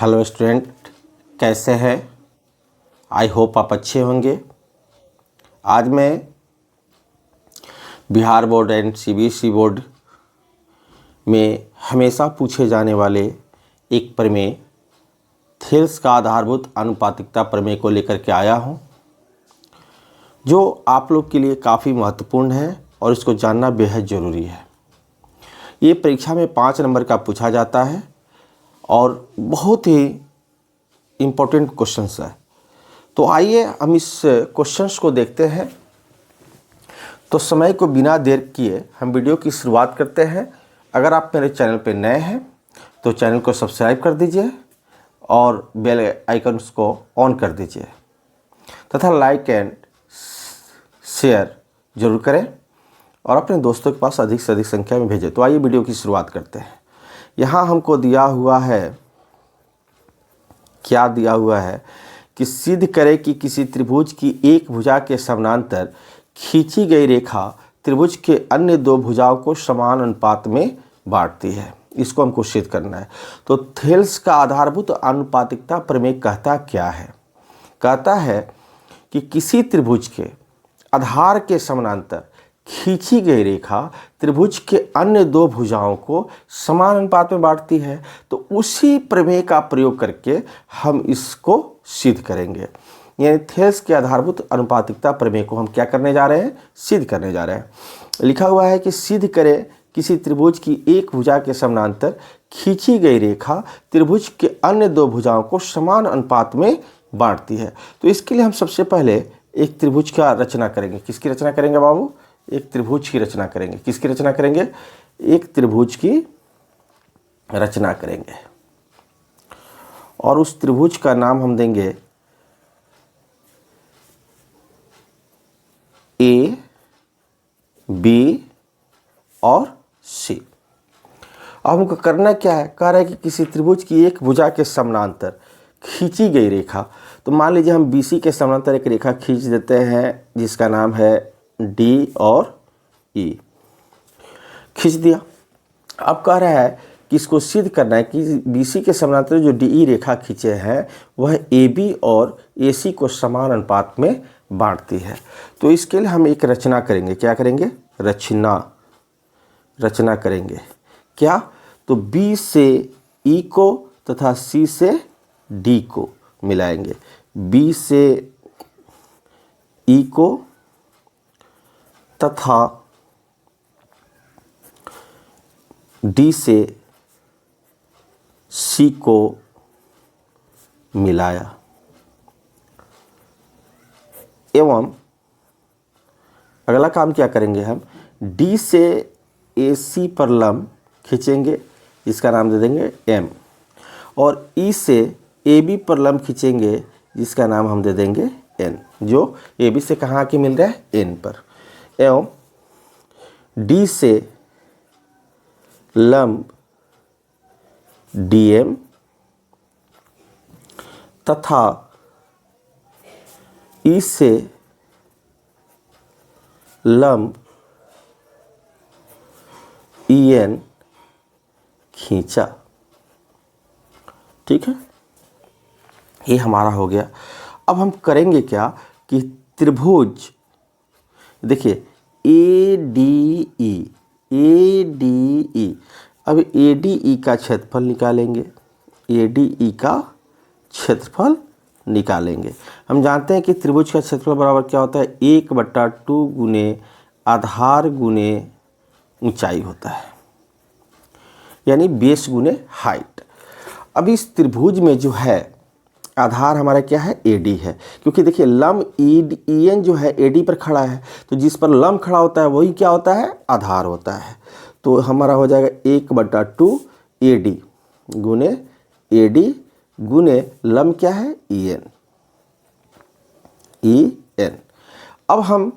Hello student, कैसे हैं? I hope आप अच्छे होंगे। आज मैं Bihar board and CBSE board में हमेशा पूछे जाने वाले एक प्रमेय थेल्स का आधारभूत आनुपातिकता प्रमेय को लेकर के आया हूं, जो आप लोग के लिए काफ़ी महत्वपूर्ण है और इसको जानना बेहद ज़रूरी है। ये परीक्षा में 5 नंबर का पूछा जाता है और बहुत ही इम्पोर्टेंट क्वेश्चंस है। तो आइए हम इस क्वेश्चंस को देखते हैं। तो समय को बिना देर किए हम वीडियो की शुरुआत करते हैं। अगर आप मेरे चैनल पर नए हैं तो चैनल को सब्सक्राइब कर दीजिए और बेल आइकन्स को ऑन कर दीजिए तथा लाइक एंड शेयर जरूर करें और अपने दोस्तों के पास अधिक से अधिक संख्या में भेजें। तो आइए वीडियो की शुरुआत करते हैं। यहाँ हमको दिया हुआ है, क्या दिया हुआ है कि सिद्ध करे कि किसी त्रिभुज की एक भुजा के समानांतर खींची गई रेखा त्रिभुज के अन्य दो भुजाओं को समान अनुपात में बांटती है। इसको हमको सिद्ध करना है। तो थेल्स का आधारभूत आनुपातिकता प्रमेय कहता क्या है? कहता है कि किसी त्रिभुज के आधार के समानांतर खींची गई रेखा त्रिभुज के अन्य दो भुजाओं को समान अनुपात में बांटती है। तो उसी प्रमेय का प्रयोग करके हम इसको सिद्ध करेंगे। यानी थेल्स के आधारभूत आनुपातिकता प्रमेय को हम क्या करने जा रहे हैं? सिद्ध करने जा रहे हैं। लिखा हुआ है कि सिद्ध करें किसी त्रिभुज की एक भुजा के समानांतर खींची गई रेखा त्रिभुज के अन्य दो भुजाओं को समान अनुपात में बांटती है। तो इसके लिए हम सबसे पहले एक त्रिभुज का रचना करेंगे। किसकी रचना करेंगे बाबू? एक त्रिभुज की रचना करेंगे। किसकी रचना करेंगे? एक त्रिभुज की रचना करेंगे और उस त्रिभुज का नाम हम देंगे ए, बी और सी। अब हमको करना क्या है? कह रहा है कि किसी त्रिभुज की एक भुजा के समानांतर खींची गई रेखा। तो मान लीजिए हम बीसी के समानांतर एक रेखा खींच देते हैं जिसका नाम है डी और ई। खींच दिया। अब कह रहा है कि इसको सिद्ध करना है कि बीसी के समानांतर जो डीई रेखा खींचे हैं वह एबी और एसी को समान अनुपात में बांटती है। तो इसके लिए हम एक रचना करेंगे। क्या करेंगे? रचना करेंगे। क्या? तो बी से ई को तथा सी से डी को मिलाएंगे। बी से ई को तथा डी से सी को मिलाया एवं अगला काम क्या करेंगे? हम डी से ए सी पर लंब खींचेंगे, इसका नाम दे देंगे एम, और ई से ए बी पर लंब खींचेंगे जिसका नाम हम दे देंगे एन, जो ए बी से कहाँ आके मिल रहा है? एन पर। एवं डी से लंब डी एम तथा ई से लंब ई एन खींचा। ठीक है, ये हमारा हो गया। अब हम करेंगे क्या कि त्रिभुज, देखिए ए डी ई, अब ए डी ई का क्षेत्रफल निकालेंगे। ए डी ई का क्षेत्रफल निकालेंगे। हम जानते हैं कि त्रिभुज का क्षेत्रफल बराबर क्या होता है? 1/2 गुने आधार गुने ऊंचाई होता है, यानी बेस गुने हाइट। अब इस त्रिभुज में जो है आधार हमारा क्या है? एडी है, क्योंकि देखिए लंब ई एन जो है एडी पर खड़ा है, तो जिस पर लंब खड़ा होता है वही क्या होता है? आधार होता है। तो हमारा हो जाएगा 1/2 एडी गुने एडी गुने लंब क्या है? E N. अब हम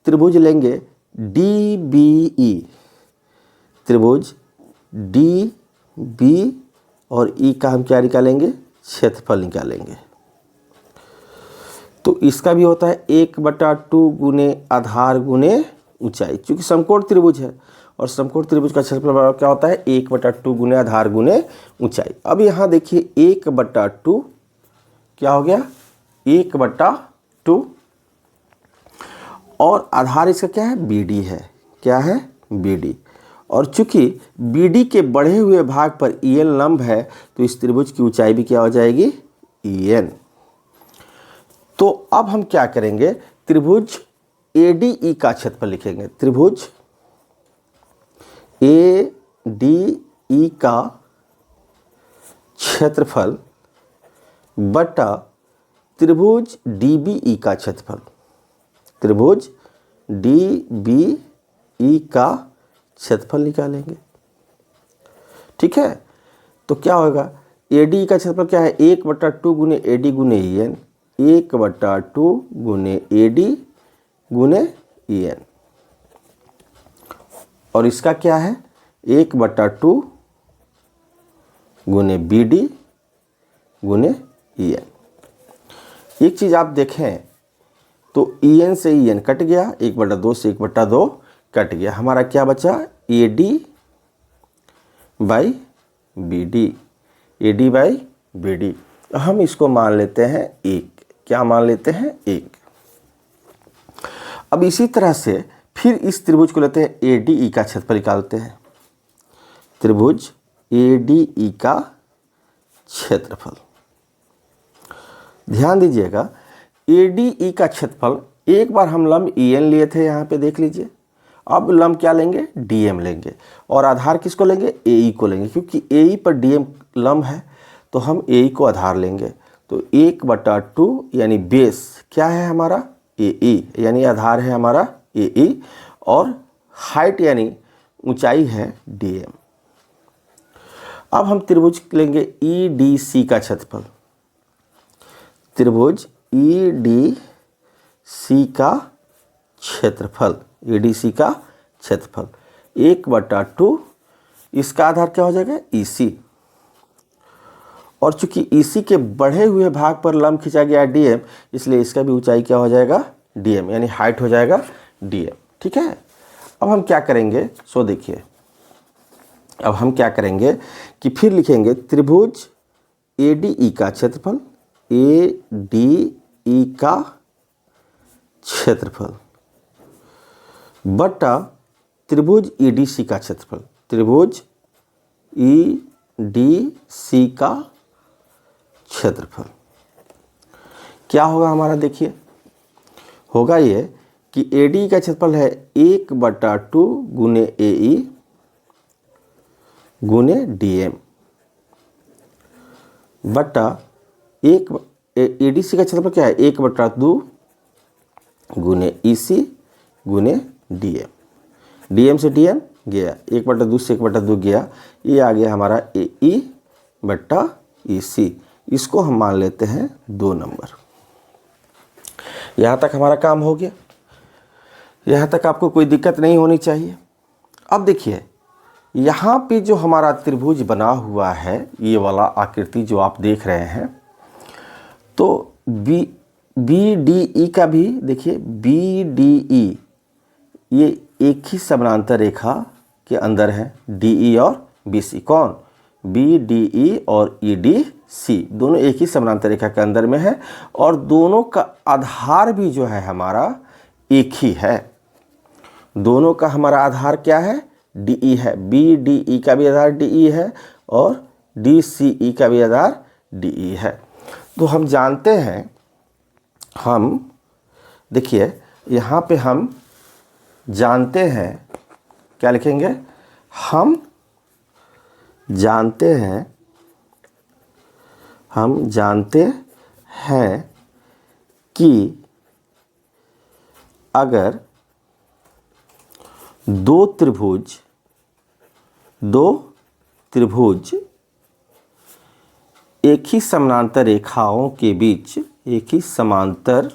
त्रिभुज लेंगे डी बी ई, त्रिभुज डी बी और ई का हम क्या निकालेंगे? क्षेत्रफल निकालेंगे। तो इसका भी होता है 1/2 गुने आधार गुने ऊंचाई, चूंकि समकोण त्रिभुज है और समकोण त्रिभुज का क्षेत्रफल बराबर क्या होता है 1/2 गुने आधार गुने ऊंचाई। अब यहाँ देखिए 1/2 क्या हो गया 1/2 और आधार इसका क्या है BD है, क्या है BD। और चूंकि BD के बढ़े हुए भाग पर EN लंब है तो इस त्रिभुज की ऊंचाई भी क्या हो जाएगी EN। तो अब हम क्या करेंगे त्रिभुज ADE का क्षेत्रफल लिखेंगे। त्रिभुज ADE का क्षेत्रफल बटा त्रिभुज DBE का क्षेत्रफल। त्रिभुज DBE का क्षेत्रफल निकालेंगे। ठीक है, तो क्या होगा ADE का क्षेत्रफल क्या है 1/2 गुने AD गुने EN, 1/2 गुने AD गुने EN। और इसका क्या है 1/2 गुने BD गुने EN। एक चीज आप देखें तो EN से EN कट गया, 1/2 से 1/2 कट गया, हमारा क्या बचा AD by BD, AD by BD। हम इसको मान लेते हैं 1, क्या मान लेते हैं 1। अब इसी तरह से फिर इस त्रिभुज को लेते हैं ADE का क्षेत्रफल निकालते हैं। त्रिभुज ADE का क्षेत्रफल, ध्यान दीजिएगा ADE का क्षेत्रफल एक बार हम लंब EN लिए थे, यहाँ पे देख लीजिए। अब लंब क्या लेंगे DM लेंगे और आधार किसको लेंगे AE को लेंगे, क्योंकि AE पर DM लंब है तो हम AE को आधार लेंगे। तो 1/2 यानी बेस क्या है हमारा AE, यानी आधार है हमारा AE और हाइट यानी ऊंचाई है DM। अब हम त्रिभुज लेंगे EDC का क्षेत्रफल। त्रिभुज EDC का क्षेत्रफल, EDC का क्षेत्रफल 1/2, इसका आधार क्या हो जाएगा EC। और चूंकि EC के बढ़े हुए भाग पर लंब खींचा गया DM, इसलिए इसका भी ऊंचाई क्या हो जाएगा DM, यानी हाइट हो जाएगा DM। ठीक है, अब हम क्या करेंगे सो देखिए, अब हम क्या करेंगे कि फिर लिखेंगे त्रिभुज ADE का क्षेत्रफल, ADE का क्षेत्रफल बटा त्रिभुज EDC का क्षेत्रफल। त्रिभुज EDC का क्षेत्रफल क्या होगा हमारा, देखिए होगा ये कि ADE का क्षेत्रफल है 1/2 गुने AE गुने DM बटा ADC का क्षेत्रफल क्या है 1/2 गुने EC गुने DM। DM से DM गया, 1/2 से 1/2 गया, ये आ गया हमारा AE बटा EC। इसको हम मान लेते हैं 2 नंबर। यहाँ तक हमारा काम हो गया, यहाँ तक आपको कोई दिक्कत नहीं होनी चाहिए। अब देखिए यहाँ पे जो हमारा त्रिभुज बना हुआ है, ये वाला आकृति जो आप देख रहे हैं, तो BDE का भी देखिए BDE ये एक ही समानांतर रेखा के अंदर है, DE और BC। कौन BDE और EDC दोनों एक ही समानांतर रेखा के अंदर में है और दोनों का आधार भी जो है हमारा एक ही है। दोनों का हमारा आधार क्या है DE है, BDE का भी आधार DE है और DCE का भी आधार DE है। तो हम जानते हैं, हम देखिए यहाँ पे हम जानते हैं, क्या लिखेंगे, हम जानते हैं कि अगर दो त्रिभुज एक ही समानांतर रेखाओं के बीच, एक ही समांतर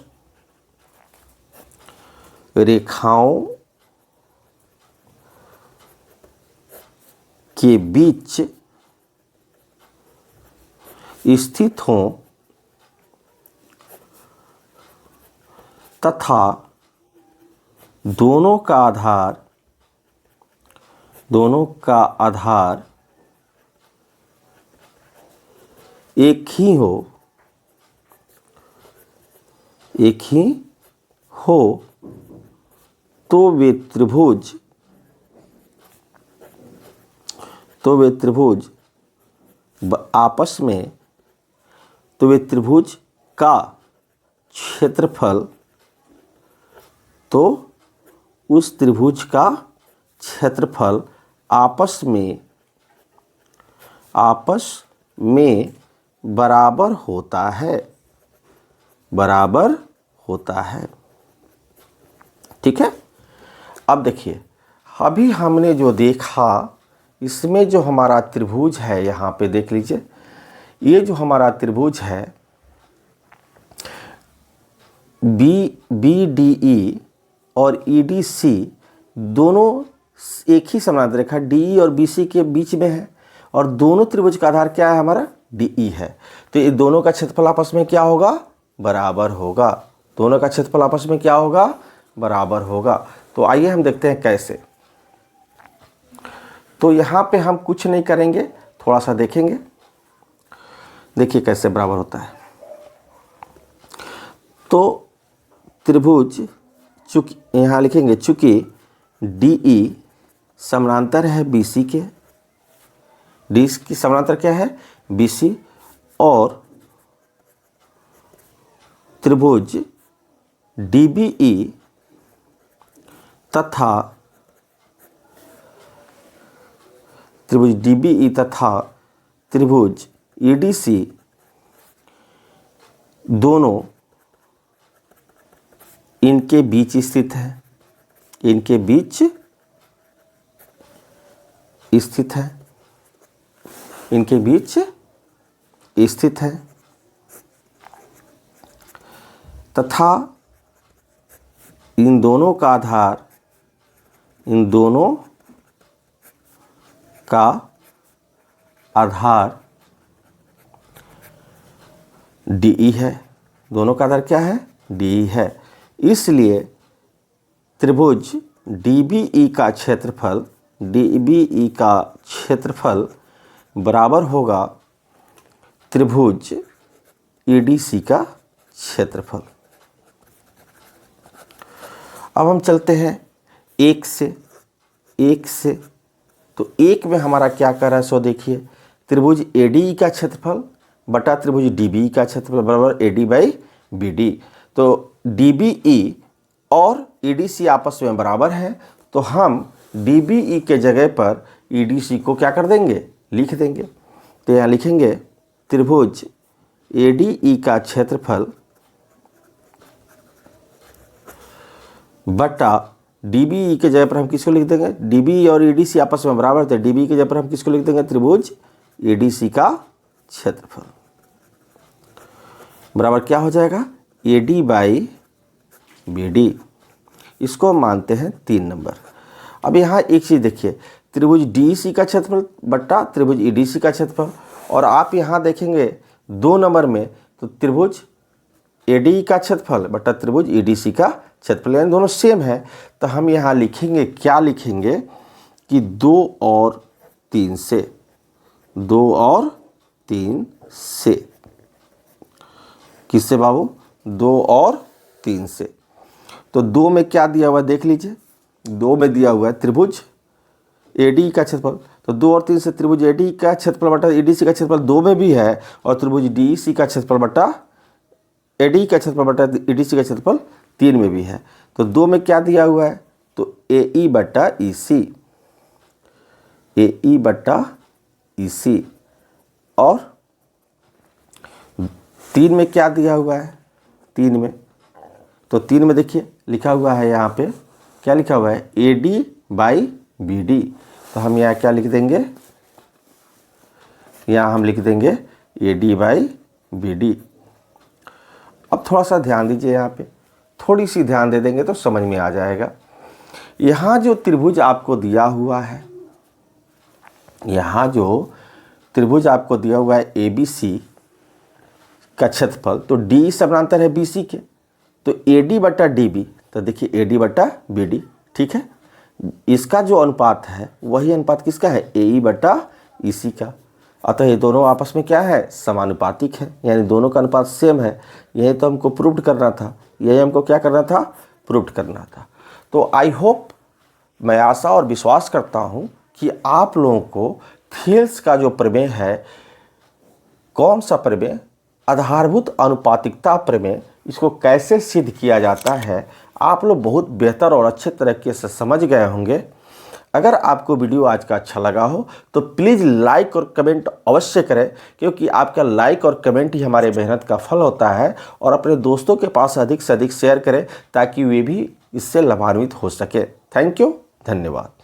रेखाओं के बीच स्थित हों तथा दोनों का आधार दोनों का आधार एक ही हो तो वे त्रिभुज आपस में, तो वे त्रिभुज का क्षेत्रफल, तो उस त्रिभुज का क्षेत्रफल आपस में बराबर होता है। ठीक है। अब देखिए, अभी हमने जो देखा, इसमें जो हमारा त्रिभुज है, यहाँ पे देख लीजिए, ये जो हमारा त्रिभुज है BDE और EDC दोनों एक ही समानांतर रेखा DE और BC के बीच में है, और दोनों त्रिभुज का आधार क्या है हमारा, DE है। तो ये दोनों का क्षेत्रफल आपस में क्या होगा, बराबर होगा। दोनों का क्षेत्रफल आपस में क्या होगा, बराबर होगा। तो आइए हम देखते हैं कैसे। तो यहाँ पे हम कुछ नहीं करेंगे, थोड़ा सा देखेंगे। देखिए कैसे बराबर होता है। तो त्रिभुज, चूंकि यहाँ लिखेंगे, चूंकि DE समानांतर है BC के, DE की समानांतर क्या है, BC, और त्रिभुज DBE तथा त्रिभुज EDC दोनों इनके बीच स्थित है, तथा इन दोनों का आधार DE है। दोनों का आधार क्या है, DE है। इसलिए त्रिभुज DBE का क्षेत्रफल बराबर होगा त्रिभुज EDC का क्षेत्रफल। अब हम चलते हैं एक से। तो एक में हमारा क्या कर रहा है, सो देखिए, त्रिभुज ADE का क्षेत्रफल बटा त्रिभुज DBE का क्षेत्रफल बराबर AD/BD। तो DBE और EDC आपस में बराबर हैं, तो हम DBE के जगह पर EDC को क्या कर देंगे, लिख देंगे। तो यहाँ लिखेंगे त्रिभुज ADE का क्षेत्रफल बटा DBE के जगह पर हम किसको लिख देंगे, DBE और EDC आपस में बराबर, तो DBE के जगह पर हम किसको लिख देंगे, त्रिभुज ADC का क्षेत्रफल बराबर क्या हो जाएगा, AD/BD। इसको हम मानते हैं 3 नंबर। अब यहाँ एक चीज़ देखिए, त्रिभुज DEC का क्षेत्रफल बटा त्रिभुज EDC का क्षेत्रफल, और आप यहाँ देखेंगे 2 नंबर में, तो त्रिभुज ADE का क्षेत्रफल बटा त्रिभुज EDC का क्षेत्रफल, यानी दोनों सेम है। तो हम यहाँ लिखेंगे, क्या लिखेंगे कि 2 और 3 से, किससे बाबू, 2 और 3 से। तो 2 में क्या दिया हुआ है देख लीजिए, 2 में दिया हुआ है त्रिभुज ADE का क्षेत्रफल, तो 2 और 3 से त्रिभुज ADE का क्षेत्रफल बटा EDC का क्षेत्रफल 2 में भी है, और त्रिभुज DEC का क्षेत्रफल बटा ADE का क्षेत्रफल बटा EDC का क्षेत्रफल 3 में भी है। तो 2 में क्या दिया हुआ है, तो AE बटा EC, और 3 में क्या दिया हुआ है, 3 में, तो 3 में देखिए लिखा हुआ है, यहाँ पे क्या लिखा हुआ है, AD/BD। तो हम यहाँ क्या लिख देंगे, यहाँ हम लिख देंगे AD/BD। अब थोड़ा सा ध्यान दीजिए, यहाँ पे थोड़ी सी ध्यान दे देंगे तो समझ में आ जाएगा। यहाँ जो त्रिभुज आपको दिया हुआ है, यहाँ जो त्रिभुज आपको दिया हुआ है ABC का क्षेत्रफल, तो DE समानांतर है BC के, तो AD/DB, तो देखिए AD/BD, ठीक है। इसका जो अनुपात है वही अनुपात किसका है, AE बटा EC का। अतः ये दोनों आपस में क्या है, समानुपातिक है, यानी दोनों का अनुपात सेम है। यही तो हमको प्रूव करना था, यही हमको क्या करना था, प्रूव करना था। तो आई होप, मैं आशा और विश्वास करता हूँ कि आप लोगों को थेल्स का जो प्रमेय है, कौन सा प्रमेय, आधारभूत अनुपातिकता प्रमेय, इसको कैसे सिद्ध किया जाता है, आप लोग बहुत बेहतर और अच्छे तरीके से समझ गए होंगे। अगर आपको वीडियो आज का अच्छा लगा हो तो प्लीज़ लाइक और कमेंट अवश्य करें, क्योंकि आपका लाइक और कमेंट ही हमारे मेहनत का फल होता है। और अपने दोस्तों के पास अधिक से अधिक शेयर करें ताकि वे भी इससे लाभान्वित हो सके। थैंक यू, धन्यवाद।